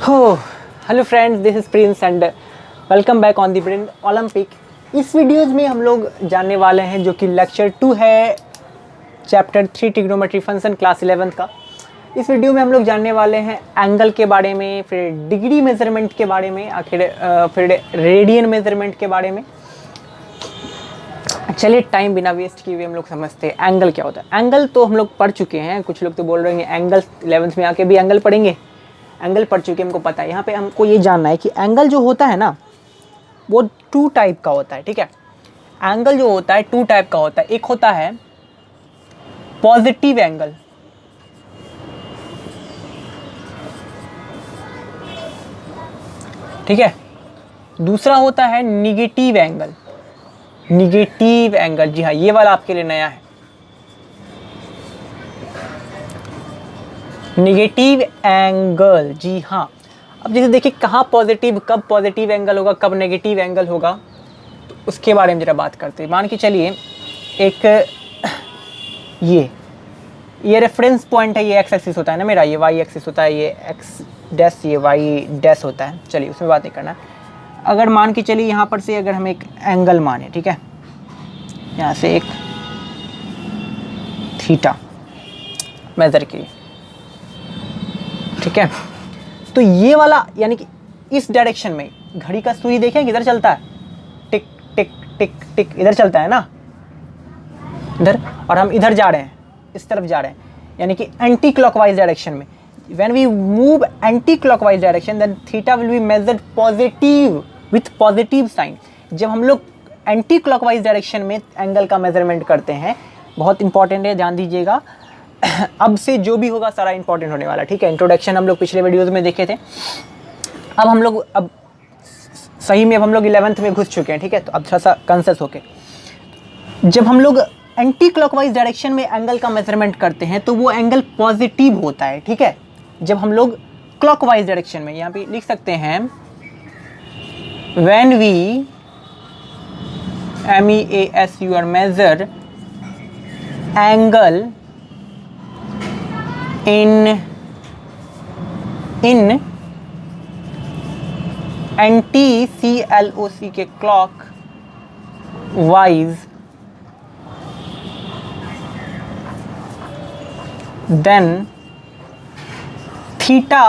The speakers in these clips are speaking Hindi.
हो hello friends, this is Prince and welcome back on the brain Olympic. इस वीडियोज़ में हम लोग जानने वाले हैं जो कि लेक्चर 2 है, चैप्टर 3 ट्रिग्नोमेट्री फंक्शन क्लास 11 का। इस वीडियो में हम लोग जानने वाले हैं एंगल के बारे में, फिर डिग्री मेजरमेंट के बारे में, फिर रेडियन मेजरमेंट के बारे में। चलिए टाइम बिना वेस्ट किए हुए हम लोग समझते हैं एंगल क्या होता है। एंगल तो हम लोग पढ़ चुके हैं, कुछ लोग तो बोल रहे हैं एंगल 11th में आके भी एंगल पढ़ेंगे। एंगल पढ़ चुके हमको पता है। यहाँ पे हमको ये जानना है कि एंगल जो होता है ना वो 2 टाइप का होता है। ठीक है, एंगल जो होता है 2 टाइप का होता है। एक होता है पॉजिटिव एंगल, ठीक है, दूसरा होता है निगेटिव एंगल। निगेटिव एंगल, जी हाँ, ये वाला आपके लिए नया है। निगेटिव एंगल, जी हाँ। अब जैसे देखिए कहाँ पॉजिटिव, कब पॉजिटिव एंगल होगा, कब नेगेटिव एंगल होगा, तो उसके बारे में जरा बात करते हैं। मान के चलिए एक ये रेफरेंस पॉइंट है, ये एक्स एक्सिस होता है ना मेरा, ये वाई एक्सिस होता है, ये एक्स डैश, ये वाई डैश होता है। चलिए उसमें बात नहीं करना। अगर मान के चलिए यहाँ पर से अगर हम एक एंगल माने, ठीक है, यहाँ से एक थीटा मेजर किए, ठीक है, तो ये वाला यानी कि इस डायरेक्शन में घड़ी का सुई देखें किधर चलता है, टिक टिक टिक टिक, इधर चलता है ना, इधर, और हम इधर जा रहे हैं, इस तरफ जा रहे हैं, यानी कि एंटी क्लॉकवाइज डायरेक्शन में। When we move anti clockwise direction then theta will be measured positive with positive sign. जब हम लोग एंटी क्लॉकवाइज डायरेक्शन में एंगल का मेजरमेंट करते हैं, बहुत इंपॉर्टेंट है, ध्यान दीजिएगा। अब से जो भी होगा सारा इंपॉर्टेंट होने वाला, ठीक है। इंट्रोडक्शन हम लोग पिछले वीडियोस में देखे थे। अब हम लोग सही में अब हम लोग 11th में घुस चुके हैं, ठीक है। तो अब थोड़ा सा कंसेस होके, जब हम लोग एंटी क्लॉकवाइज डायरेक्शन में एंगल का मेजरमेंट करते हैं तो वो एंगल पॉजिटिव होता है, ठीक है। जब हम लोग क्लॉकवाइज डायरेक्शन में, यहाँ पे लिख सकते हैं when we MEASUR measure angle in anti-CLOC के clockwise, then theta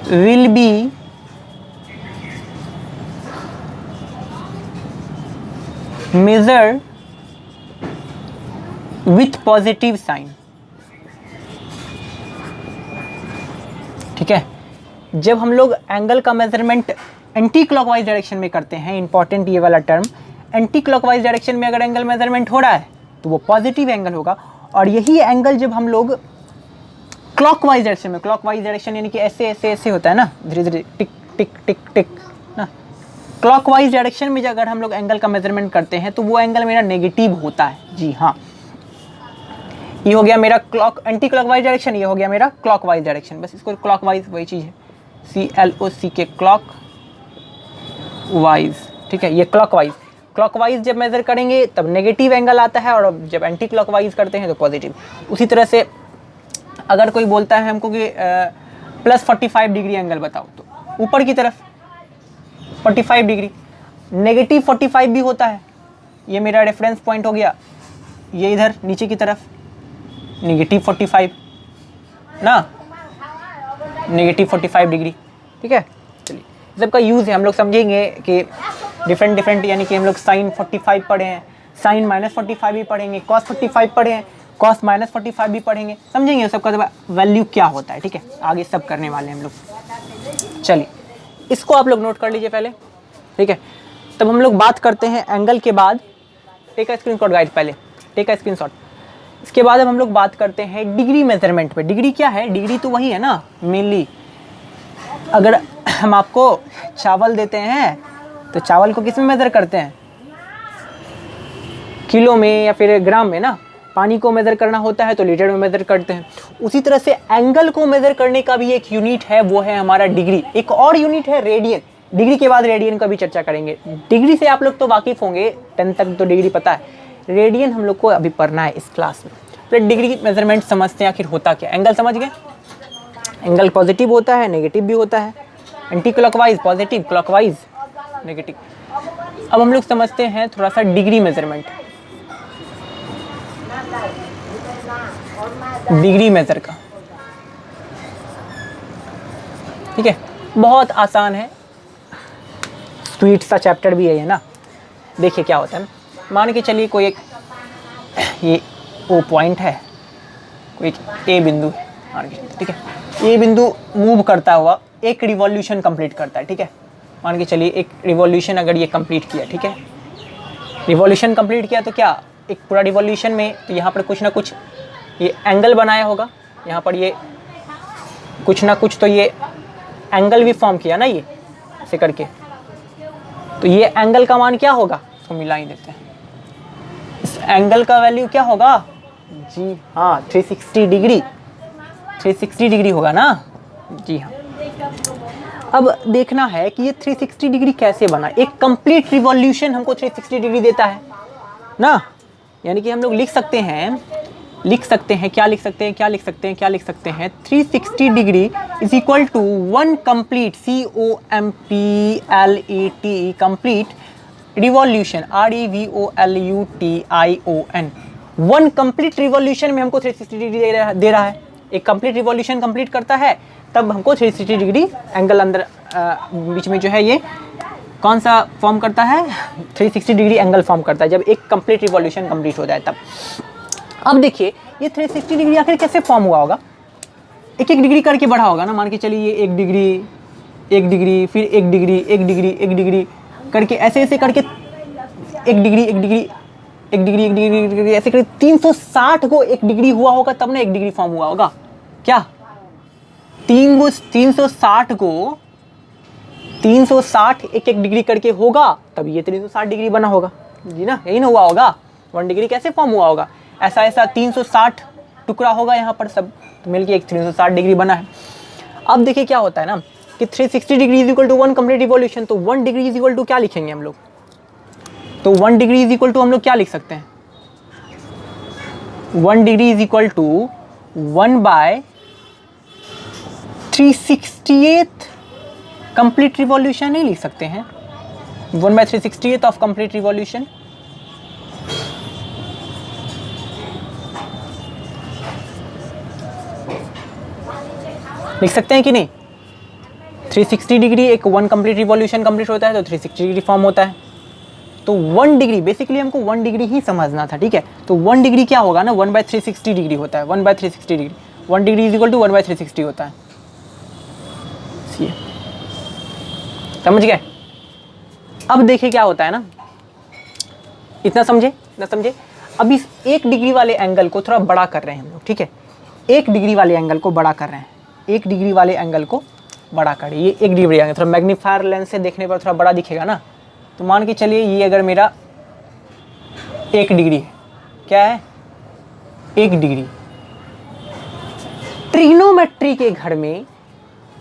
will be measure with positive sign, ठीक है। जब हम लोग एंगल का मेजरमेंट एंटी क्लॉकवाइज डायरेक्शन में करते हैं, इंपॉर्टेंट ये वाला टर्म, एंटी क्लॉकवाइज डायरेक्शन में अगर एंगल मेजरमेंट हो रहा है तो वो पॉजिटिव एंगल होगा। और यही एंगल जब हम लोग क्लॉकवाइज डायरेक्शन में, क्लॉकवाइज डायरेक्शन यानी कि ऐसे ऐसे ऐसे होता है ना, धीरे धीरे टिक टिक टिक टिक ना, क्लॉकवाइज डायरेक्शन में अगर हम लोग एंगल का मेजरमेंट करते हैं तो वो एंगल मेरा नेगेटिव होता है। जी हाँ, ये हो गया मेरा एंटी क्लॉकवाइज डायरेक्शन, ये हो गया मेरा क्लॉकवाइज डायरेक्शन। बस इसको क्लॉकवाइज वही चीज़ है, CLOC के क्लॉक वाइज, ठीक है। ये क्लॉकवाइज जब मेजर करेंगे तब नेगेटिव एंगल आता है, और जब एंटी क्लॉकवाइज करते हैं तो पॉजिटिव। उसी तरह से अगर कोई बोलता है हमको कि प्लस 45 डिग्री एंगल बताओ, तो ऊपर की तरफ 45 डिग्री, नेगेटिव 45 भी होता है। ये मेरा रेफरेंस पॉइंट हो गया, ये इधर नीचे की तरफ नेगेटिव 45 ना, नेगेटिव 45 डिग्री, ठीक है। चलिए सबका यूज़ है, हम लोग समझेंगे कि डिफरेंट यानी कि हम लोग साइन 45 पढ़े हैं, साइन -45 भी पढ़ेंगे, कॉस 45 पढ़े हैं, कॉस -45 भी पढ़ेंगे, समझेंगे सबका वैल्यू क्या होता है, ठीक है। आगे सब करने वाले हैं हम लोग। चलिए इसको आप लोग नोट कर लीजिए पहले, ठीक है। तब हम लोग बात करते हैं एंगल के बाद, टेक अ स्क्रीनशॉट गाइस, पहले टेक अ स्क्रीनशॉट। इसके बाद अब हम लोग बात करते हैं डिग्री मेजरमेंट पे। डिग्री क्या है? डिग्री तो वही है ना मेनली। अगर हम आपको चावल देते हैं तो चावल को किस में मेजर करते हैं? किलो में या फिर ग्राम में ना। पानी को मेजर करना होता है तो लीटर में मेजर करते हैं। उसी तरह से एंगल को मेजर करने का भी एक यूनिट है, वो है हमारा डिग्री। एक और यूनिट है रेडियन। डिग्री के बाद रेडियन का भी चर्चा करेंगे। डिग्री से आप लोग तो वाकिफ होंगे, 10 तक तो डिग्री पता है। रेडियन हम लोग को अभी पढ़ना है इस क्लास में। तो डिग्री मेजरमेंट समझते हैं आखिर होता क्या। एंगल समझ गए? एंगल पॉजिटिव होता है, नेगेटिव भी होता है, anti clockwise positive, clockwise negative. अब हम लोग समझते हैं थोड़ा सा डिग्री मेजरमेंट, डिग्री मेजर का। ठीक है, बहुत आसान है, स्वीट सा चैप्टर भी है ये ना। देखिए क्या होता है, मान के चलिए कोई एक ये ओ पॉइंट है, कोई एक ए बिंदु है मान के चलिए, ठीक है। ए बिंदु मूव करता हुआ एक रिवॉल्यूशन कंप्लीट करता है, ठीक है। मान के चलिए एक रिवॉल्यूशन अगर ये कंप्लीट किया, ठीक है, रिवॉल्यूशन कंप्लीट किया तो क्या एक पूरा रिवॉल्यूशन में तो यहाँ पर कुछ ना कुछ ये एंगल बनाया होगा, यहाँ पर ये कुछ ना कुछ तो ये एंगल भी फॉर्म किया ना, ये ऐसे करके। तो ये एंगल का मान क्या होगा, इसको मिला ही देते हैं। इस एंगल का वैल्यू क्या होगा जी हाँ, 360 डिग्री, 360 डिग्री होगा ना जी हाँ। अब देखना है कि ये 360 डिग्री कैसे बना। एक कंप्लीट रिवॉल्यूशन हमको 360 डिग्री देता है ना, यानी कि हम लोग लिख सकते हैं क्या लिख सकते हैं 360 degree is equal to 1 complete COMPLET complete revolution REVOLUTION। 1 complete revolution में हमको 360 डिग्री दे रहा है। एक कंप्लीट रिवॉल्यूशन कंप्लीट करता है तब हमको 360 डिग्री एंगल अंदर बीच में जो है ये कौन सा फॉर्म करता है, 360 डिग्री एंगल फॉर्म करता है जब एक कंप्लीट रिवॉल्यूशन कंप्लीट हो जाए तब। अब देखिए ये 360 डिग्री आखिर कैसे फॉर्म हुआ होगा, एक डिग्री करके बढ़ा होगा ना। मान के चलिए ये 1 डिग्री फिर 1 डिग्री करके ऐसे करके 1 डिग्री ऐसे करके 360 को 1 डिग्री हुआ होगा तब ना 1 डिग्री फॉर्म हुआ होगा। क्या 360 को 360 1 डिग्री करके होगा तब ये 360 डिग्री बना होगा जी ना, यही ना हुआ होगा। 1 डिग्री कैसे फॉर्म हुआ होगा, ऐसा 360 टुकड़ा होगा यहाँ पर सब तो मिलके एक 360 डिग्री बना है। अब देखिए क्या होता है ना कि 360 degree is equal to 1 complete revolution, तो 1 डिग्री इज इक्वल टू क्या लिखेंगे हम लोग, तो 1 डिग्री इज इक्वल टू हम लोग क्या लिख सकते हैं, 1 degree is equal to 1/368 complete revolution नहीं लिख सकते हैं, 1/368 ऑफ कंप्लीट रिवॉल्यूशन। लिख सकते हैं कि नहीं, 360 डिग्री एक 1 कंप्लीट रिवॉल्यूशन कंप्लीट होता है तो 360 डिग्री फॉर्म होता है। तो 1 डिग्री बेसिकली हमको 1 डिग्री ही समझना था, ठीक है। तो 1 डिग्री क्या होगा ना, 1/360 डिग्री होता है, 1/360 degree, 1 degree is equal to 1/360 होता है। समझ गए। अब देखिए क्या होता है ना, इतना समझे। अब इस 1 डिग्री वाले एंगल को थोड़ा बड़ा कर रहे हैं हम लोग, ठीक है। 1 डिग्री वाले एंगल को बड़ा कर रहे हैं, 1 डिग्री वाले एंगल को बड़ा करें। ये 1 डिग्री एंगल थोड़ा मैग्नीफायर लेंस से देखने पर थोड़ा बड़ा दिखेगा ना। तो मान के चलिए ये अगर मेरा 1 डिग्री है, क्या है 1 डिग्री, ट्रिग्नोमेट्री के घर में,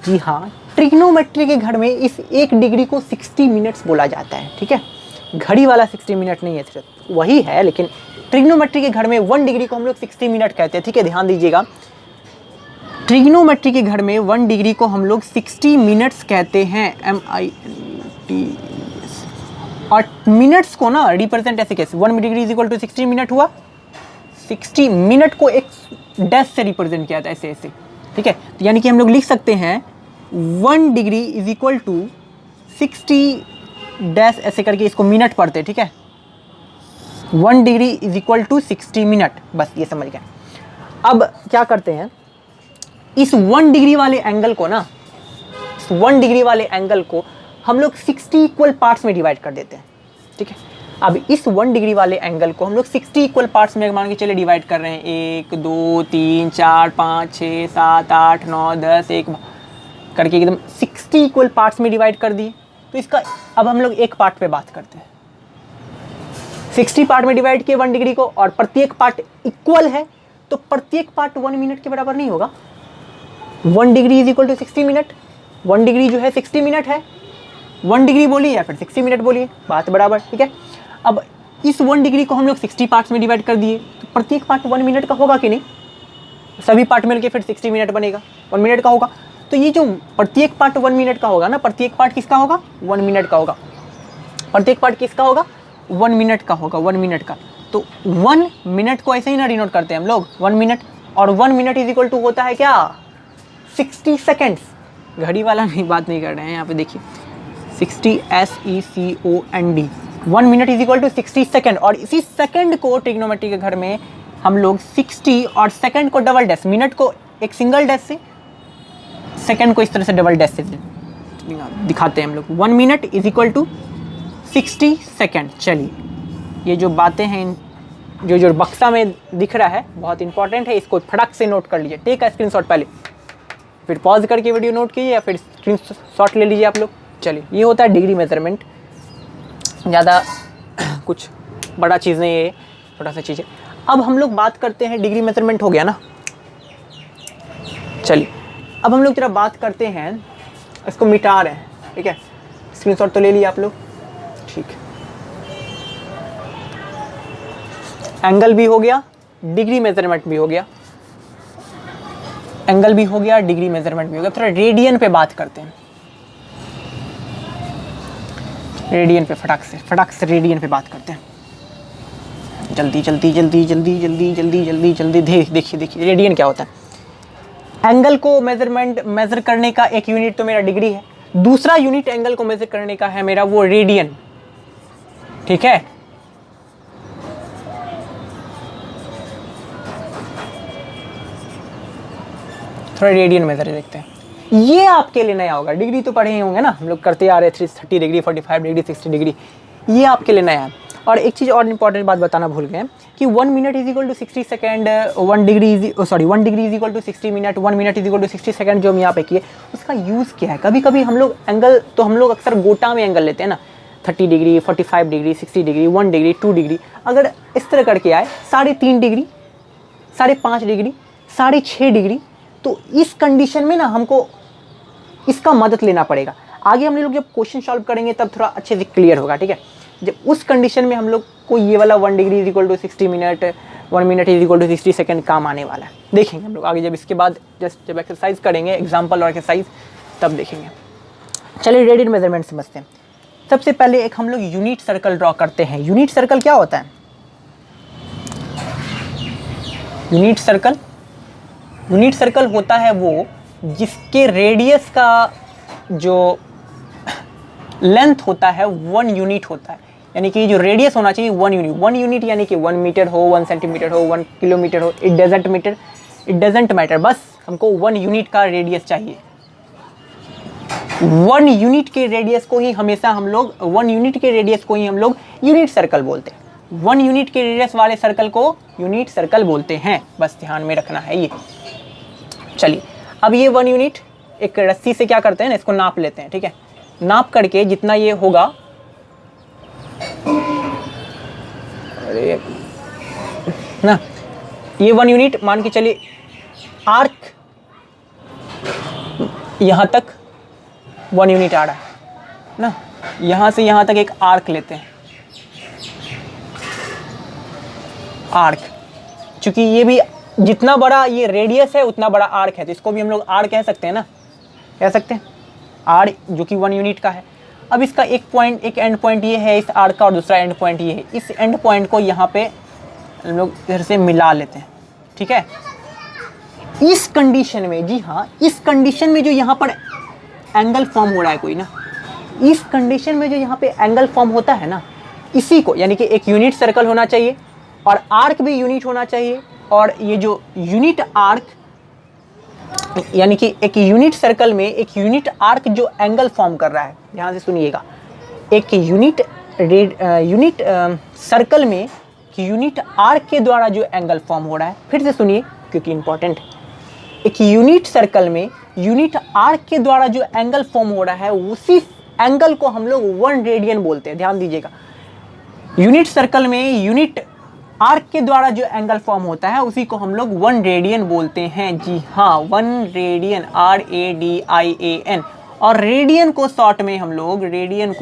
जी हाँ ट्रिग्नोमेट्री के घर में इस 1 डिग्री को 60 मिनट्स बोला जाता है, ठीक है। घड़ी वाला 60 मिनट नहीं है, सिर्फ वही है, लेकिन ट्रिग्नोमेट्री के घर में 1 डिग्री को हम लोग 60 मिनट कहते हैं, ठीक है। ध्यान दीजिएगा, ट्रिग्नोमेट्री के घर में 1 डिग्री को हम लोग 60 मिनट्स कहते हैं, MINT। और मिनट्स को ना रिप्रेजेंट ऐसे कैसे, 1 degree is equal to 60 minute हुआ, 60 मिनट को एक डैश से रिप्रेजेंट किया था ऐसे, ठीक है। तो यानी कि हम लोग लिख सकते हैं 1 degree is equal to 60 dash ऐसे करके, इसको मिनट पढ़ते, ठीक है। 1 degree is equal to 60 minute, बस ये समझ गए। अब क्या करते हैं, इस 1 डिग्री वाले एंगल को ना, इस 1 डिग्री वाले एंगल को हम लोग 60 इक्वल पार्ट्स में डिवाइड कर देते हैं, ठीक है। अब इस 1 डिग्री वाले एंगल को हम लोग 60 इक्वल पार्ट्स में मान के चले डिवाइड कर रहे हैं, 1 2 3 4 5 6 7 8 9 10 1 करके एकदम 60 इक्वल पार्ट्स में डिवाइड कर दिए। तो इसका अब हम लोग एक पार्ट पे बात करते हैं। 60 पार्ट में डिवाइड किए 1 डिग्री को, और प्रत्येक पार्ट इक्वल है, तो प्रत्येक पार्ट 1 मिनट के बराबर नहीं होगा। 1 degree is equal to 60 minute, 1 degree जो है 60 मिनट है, 1 डिग्री बोलिए या फिर 60 मिनट बोलिए, बात बराबर, ठीक है। अब इस 1 डिग्री को हम लोग 60 पार्ट्स में डिवाइड कर दिए, तो प्रत्येक पार्ट 1 मिनट का होगा कि नहीं, सभी पार्ट मिलके फिर 60 मिनट बनेगा, 1 मिनट का होगा। तो ये जो प्रत्येक पार्ट 1 मिनट का होगा ना, प्रत्येक पार्ट किसका होगा, 1 मिनट का होगा। प्रत्येक पार्ट किसका होगा, 1 मिनट का होगा, 1 मिनट का। तो 1 मिनट को ऐसे ही ना डिनोट करते हैं हम लोग, 1 मिनट, और 1 मिनट इज इक्वल टू होता है क्या, 60 सेकेंड्स। घड़ी वाला नहीं, बात नहीं कर रहे हैं यहाँ पे, देखिए 60 SECOND, 1 minute is equal to 60 second. और इसी सेकेंड को ट्रिग्नोमेट्री के घर में हम लोग 60 और सेकेंड को डबल डैश, मिनट को एक सिंगल डैश से, सेकेंड को इस तरह से डबल डैश से दिखाते हैं हम लोग। 1 minute is equal to 60 second. चलिए, ये जो बातें हैं, जो बक्सा में दिख रहा है बहुत इंपॉर्टेंट है, इसको फटाक से नोट कर लीजिए। टेक का स्क्रीनशॉट पहले, फिर पॉज करके वीडियो नोट कीजिए या फिर स्क्रीनशॉट ले लीजिए आप लोग। चलिए, ये होता है डिग्री मेजरमेंट, ज़्यादा कुछ बड़ा चीज़ नहीं है, छोटा सा चीज़ है। अब हम लोग बात करते हैं, डिग्री मेजरमेंट हो गया ना। चलिए, अब हम लोग जरा बात करते हैं, इसको मिटा रहे हैं, ठीक है। स्क्रीनशॉट तो ले लिया आप लोग, ठीक है। एंगल भी हो गया, डिग्री मेजरमेंट भी हो गया, एंगल भी हो गया, डिग्री मेजरमेंट भी हो गया। थोड़ा रेडियन पे बात करते हैं, रेडियन पे फटाक से रेडियन पे बात करते हैं। जल्दी जल्दी जल्दी जल्दी जल्दी जल्दी जल्दी जल्दी देखिए रेडियन क्या होता है। एंगल को मेजर करने का एक यूनिट तो मेरा डिग्री है, दूसरा यूनिट एंगल को मेजर करने का है मेरा वो रेडियन, ठीक है। थोड़ा रेडियन मेजर देखते हैं, ये आपके लिए नया होगा। डिग्री तो पढ़े ही होंगे ना, हम लोग करते आ रहे 30 डिग्री, 45 डिग्री, 60 डिग्री, ये आपके लिए नया है। और एक चीज़ और इंपॉर्टेंट बात बताना भूल गए कि 1 minute is equal to 60 second, 1 degree is equal to 60 minute, 1 minute is equal to 60 second, जो हम यहाँ पे किए उसका यूज़ क्या है। कभी कभी हम लोग एंगल, तो हम लोग अक्सर गोटा में एंगल लेते हैं ना, 30 degree, 45 degree, 60 degree, 1 degree, 2 degree. अगर इस तरह करके आए 3.5 डिग्री, 5.5 डिग्री, 6.5 डिग्री, तो इस कंडीशन में ना हमको इसका मदद लेना पड़ेगा। आगे हम लोग जब क्वेश्चन सॉल्व करेंगे तब थोड़ा अच्छे से क्लियर होगा, ठीक है। जब उस कंडीशन में हम लोग को ये वाला 1 degree is equal to 60 minute, 1 minute is equal to 60 second काम आने वाला है। देखेंगे हम लोग आगे, जब इसके बाद जब एक्सरसाइज करेंगे, एग्जाम्पल और एक्सरसाइज, तब देखेंगे। चलिए, रेडियन मेजरमेंट समझते हैं। सबसे पहले एक हम लोग यूनिट सर्कल ड्रॉ करते हैं। यूनिट सर्कल क्या होता है, यूनिट सर्कल होता है वो जिसके रेडियस का जो लेंथ होता है 1 यूनिट होता है। यानी कि जो रेडियस होना चाहिए 1 यूनिट, यानी कि 1 मीटर हो, 1 सेंटीमीटर हो, 1 किलोमीटर हो, इट डजेंट मैटर, बस हमको 1 यूनिट का रेडियस चाहिए। 1 यूनिट के रेडियस को ही हमेशा हम लोग, 1 यूनिट के रेडियस को ही हम लोग यूनिट सर्कल बोलते हैं। 1 यूनिट के रेडियस वाले सर्कल को यूनिट सर्कल बोलते हैं, बस ध्यान में रखना है ये। चलिए, अब ये 1 यूनिट एक रस्सी से क्या करते हैं ना, इसको नाप लेते हैं, ठीक है। नाप करके जितना ये होगा, अरे ना, ये 1 यूनिट मान के चलिए, आर्क यहाँ तक 1 यूनिट आ रहा है ना, यहाँ से यहाँ तक एक आर्क लेते हैं, आर्क, चूंकि ये भी जितना बड़ा ये रेडियस है उतना बड़ा आर्क है, तो इसको भी हम लोग आर कह सकते हैं ना, कह सकते हैं आर, जो कि 1 यूनिट का है। अब इसका एक एंड पॉइंट ये है इस आर्क का, और दूसरा एंड पॉइंट ये है। इस एंड पॉइंट को यहाँ पे हम लोग इधर से मिला लेते हैं, ठीक है। इस कंडीशन में, जी हाँ, इस कंडीशन में जो यहाँ पर एंगल फॉर्म हो रहा है कोई ना, इस कंडीशन में जो यहाँ पे एंगल फॉर्म होता है ना, इसी को, यानी कि एक यूनिट सर्कल होना चाहिए और आर्क भी यूनिट होना चाहिए। और ये जो यूनिट आर्क, यानी कि एक यूनिट सर्कल में एक यूनिट आर्क जो एंगल फॉर्म कर रहा है, ध्यान से सुनिएगा, एक यूनिट सर्कल में यूनिट आर्क के द्वारा जो एंगल फॉर्म हो रहा है, फिर से सुनिए क्योंकि इंपॉर्टेंट है। एक यूनिट सर्कल में यूनिट आर्क के द्वारा जो एंगल फॉर्म हो रहा है, उसी एंगल को हम लोग 1 रेडियन बोलते हैं। ध्यान दीजिएगा, यूनिट सर्कल में यूनिट आर्क के द्वारा जो एंगल फॉर्म होता है उसी को हम लोग 1 रेडियन बोलते हैं। जी हाँ, 1 रेडियन, RADIAN। और रेडियन को शॉर्ट में हम लोग रेडियन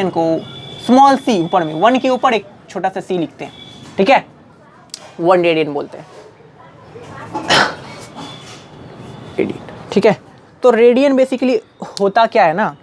को स्मॉल सी ऊपर में, 1 के ऊपर एक छोटा सा सी लिखते हैं, ठीक है, 1 रेडियन बोलते हैं। रेडियन, ठीक है। तो रेडियन बेसिकली होता क्या है ना,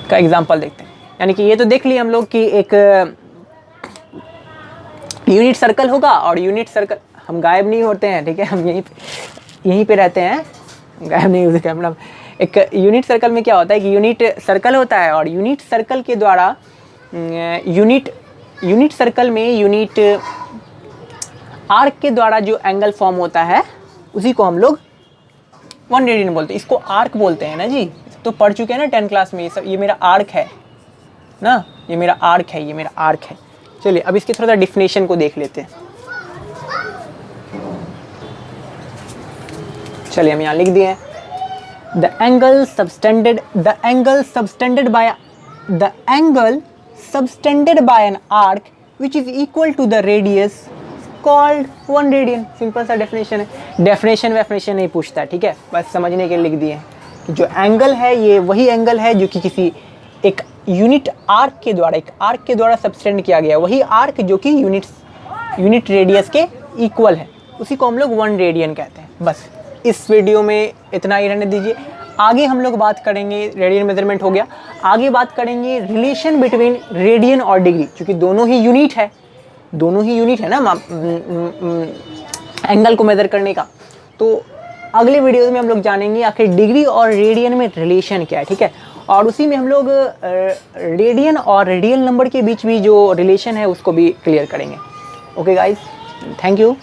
का एग्जांपल देखते हैं। यानी कि ये तो देख लिए हम लोग कि एक यूनिट सर्कल होगा, और यूनिट सर्कल, हम गायब नहीं होते हैं, ठीक है, हम यहीं पे रहते हैं, गायब नहीं होते मतलब। एक यूनिट सर्कल में क्या होता है कि यूनिट सर्कल होता है, और यूनिट सर्कल के द्वारा यूनिट सर्कल में यूनिट आर्क के द्वारा जो एंगल फॉर्म होता है उसी को हम लोग 1 रेडियन बोलते हैं। इसको आर्क बोलते हैं ना जी, तो पढ़ चुके हैं ना 10 क्लास में ये सब। ये मेरा आर्क है ना, ये मेरा आर्क है, ये मेरा आर्क है। चलिए अब इसके थोड़ा सा डिफिनेशन को देख लेते हैं। चलिए हम यहाँ लिख दिए हैं, the angle subtended by an arc which is equal to the radius called 1 radian. Simple सा डेफिनेशन है, डेफिनेशन नहीं पूछता, ठीक है, बस समझने के लिए लिख दिए कि जो एंगल है ये वही एंगल है जो कि किसी एक यूनिट आर्क के द्वारा सबटेंड किया गया, वही आर्क जो कि यूनिट रेडियस के इक्वल है, उसी को हम लोग 1 रेडियन कहते हैं। बस इस वीडियो में इतना ही रहने दीजिए। आगे हम लोग बात करेंगे, रेडियन मेजरमेंट हो गया, आगे बात करेंगे रिलेशन बिटवीन रेडियन और डिग्री, क्योंकि दोनों ही यूनिट है ना एंगल को मेजर करने का। तो अगले वीडियो में हम लोग जानेंगे आखिर डिग्री और रेडियन में रिलेशन क्या है, ठीक है, और उसी में हम लोग रेडियन और रेडियल नंबर के बीच भी जो रिलेशन है उसको भी क्लियर करेंगे। Okay guys, thank you.